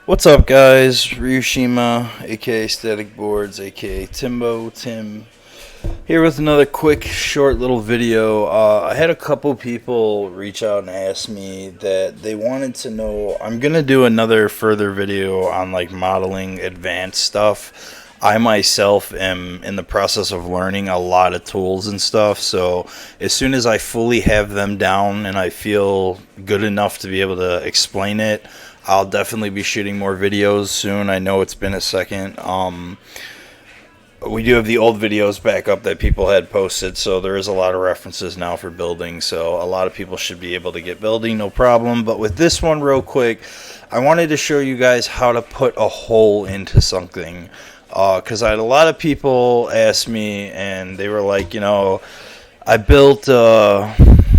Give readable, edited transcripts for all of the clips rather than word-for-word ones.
What's up, guys? Ryushima, aka Static Boards, aka Tim, here with another quick, short little video. I had a couple people reach out and ask me that they wanted to know. I'm gonna do another further video on like modeling advanced stuff. I myself am in the process of learning a lot of tools and stuff, so as soon as I fully have them down and I feel good enough to be able to explain it, I'll definitely be shooting more videos soon. I know it's been a second. We do have the old videos back up that people had posted, so there is a lot of references now for building, so a lot of people should be able to get building, no problem. But with this one, real quick, I wanted to show you guys how to put a hole into something, because I had a lot of people ask me, and they were like, I built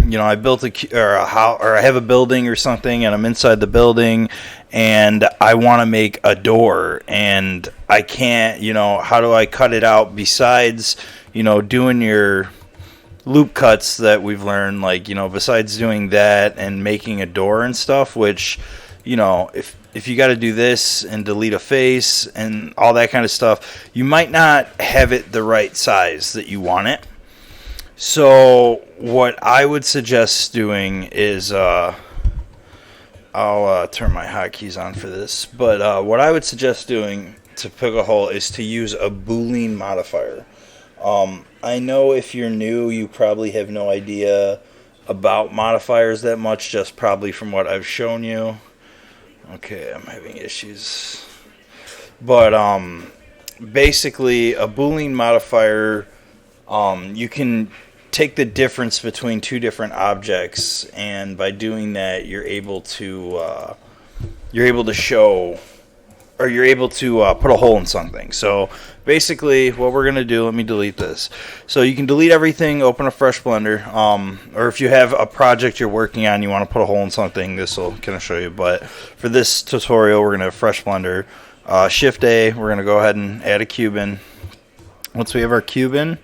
I have a building or something, and I'm inside the building, and I want to make a door, and I can't, how do I cut it out besides, doing your loop cuts that we've learned, besides doing that and making a door and stuff, which, if you got to do this and delete a face and all that kind of stuff, you might not have it the right size that you want it. So what I would suggest doing is, I'll turn my hotkeys on for this, but what I would suggest doing to pick a hole is to use a boolean modifier. I know if you're new, you probably have no idea about modifiers that much, just probably from what I've shown you. Okay, I'm having issues. But basically, a boolean modifier, you can take the difference between two different objects, and by doing that, you're able to show, or you're able to put a hole in something. So basically, what we're gonna do, let me delete this. So you can delete everything, open a fresh Blender, or if you have a project you're working on, you want to put a hole in something, this will kind of show you. But for this tutorial, we're gonna have fresh Blender. Shift A, we're gonna go ahead and add a cube in. Once we have our cube in,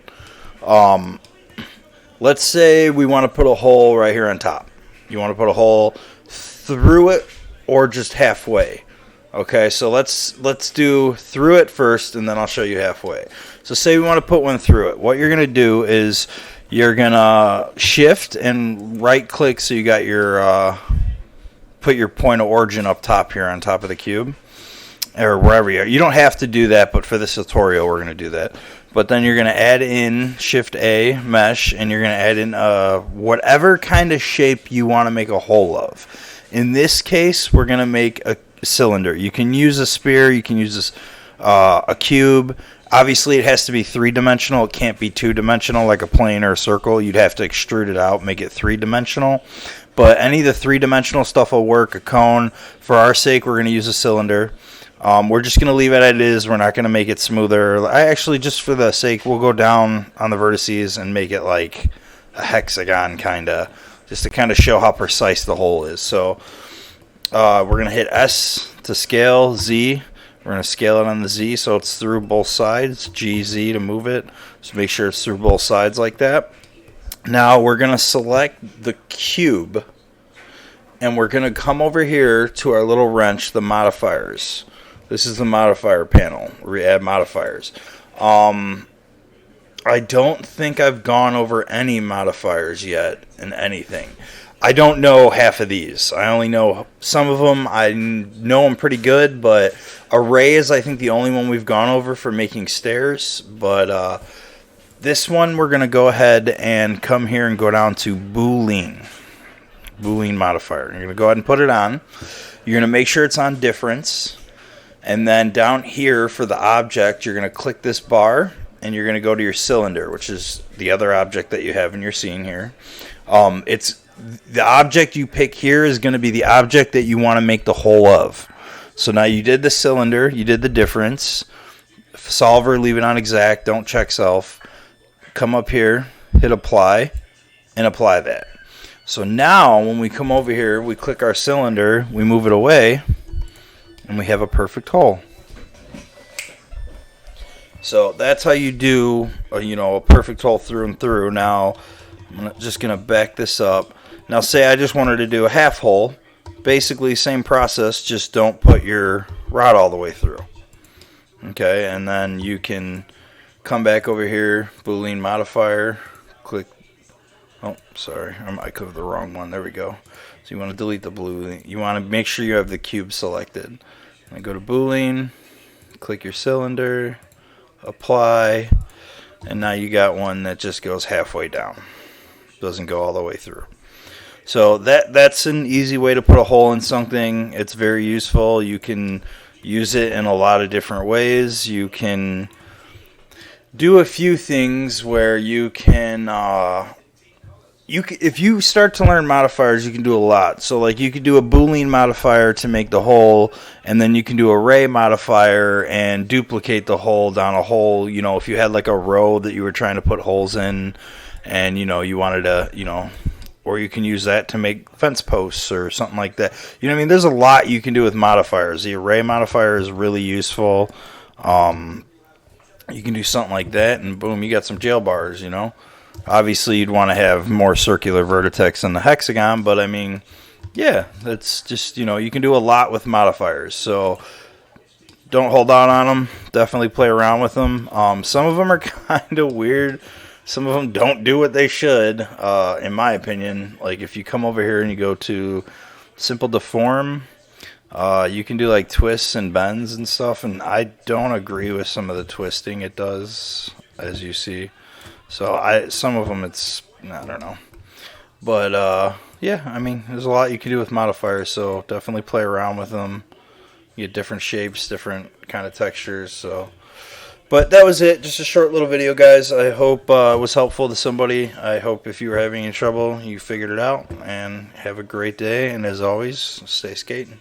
let's say we want to put a hole right here on top. You want to put a hole through it or just halfway. Okay, so let's do through it first, and then I'll show you halfway. So say we want to put one through it. What you're going to do is you're going to shift and right click, so you got your put your point of origin up top here on top of the cube, or wherever you are. You don't have to do that, but for this tutorial we're going to do that. But then you're going to add in Shift A, Mesh, and you're going to add in whatever kind of shape you want to make a hole of. In this case, we're going to make a cylinder. You can use a sphere, you can use a cube. Obviously, it has to be three-dimensional. It can't be two-dimensional like a plane or a circle. You'd have to extrude it out, make it three-dimensional. But any of the three-dimensional stuff will work. A cone. For our sake, we're going to use a cylinder. We're just going to leave it as it is. We're not going to make it smoother. I actually, just for the sake, we'll go down on the vertices and make it like a hexagon, kind of, just to kind of show how precise the hole is. So we're going to hit S to scale, Z. We're going to scale it on the Z so it's through both sides, GZ to move it. So make sure it's through both sides like that. Now we're going to select the cube, and we're going to come over here to our little wrench, the modifiers. This is the modifier panel where we add modifiers. I don't think I've gone over any modifiers yet in anything. I don't know half of these. I only know some of them. I know them pretty good, but array is, I think, the only one we've gone over for making stairs. But this one, we're going to go ahead and come here and go down to boolean modifier. You're going to go ahead and put it on. You're going to make sure it's on difference. And then down here for the object, you're going to click this bar, and you're going to go to your cylinder, which is the other object that you have in your scene here. It's the object you pick here is going to be the object that you want to make the hole of. So now you did the cylinder, you did the difference. Solver, leave it on exact, don't check self. Come up here, hit apply, and apply that. So now when we come over here, we click our cylinder, we move it away, and we have a perfect hole. So that's how you do a perfect hole through and through. Now I'm just going to back this up. Now say I just wanted to do a half hole. basically same process, just don't put your rod all the way through. Okay, and then you can come back over here, boolean modifier, click, oh sorry, I clicked the wrong one, there we go. So you want to delete the blue, you want to make sure you have the cube selected. And go to boolean, click your cylinder, apply, and now you got one that just goes halfway down, doesn't go all the way through. So that's an easy way to put a hole in something. It's very useful. You can use it in a lot of different ways. You can do a few things where you can if you start to learn modifiers, you can do a lot. So like you could do a boolean modifier to make the hole, and then you can do a array modifier and duplicate the hole down a hole. You know, if you had like a row that you were trying to put holes in, and you know you wanted to, you know, or you can use that to make fence posts or something like that. You know what I mean? There's a lot you can do with modifiers. The array modifier is really useful. You can do something like that, and boom, you got some jail bars, you know. Obviously, you'd want to have more circular vertex than the hexagon, but I mean, yeah, that's just, you know, you can do a lot with modifiers. So don't hold out on them. Definitely play around with them. Some of them are kind of weird. Some of them don't do what they should, in my opinion. Like if you come over here and you go to simple deform, you can do like twists and bends and stuff, and I don't agree with some of the twisting it does, as you see. So some of them it's, I don't know. But yeah, I mean, there's a lot you can do with modifiers, so definitely play around with them. You get different shapes, different kind of textures, so... But that was it. Just a short little video, guys. I hope it was helpful to somebody. I hope if you were having any trouble, you figured it out. And have a great day. And as always, stay skating.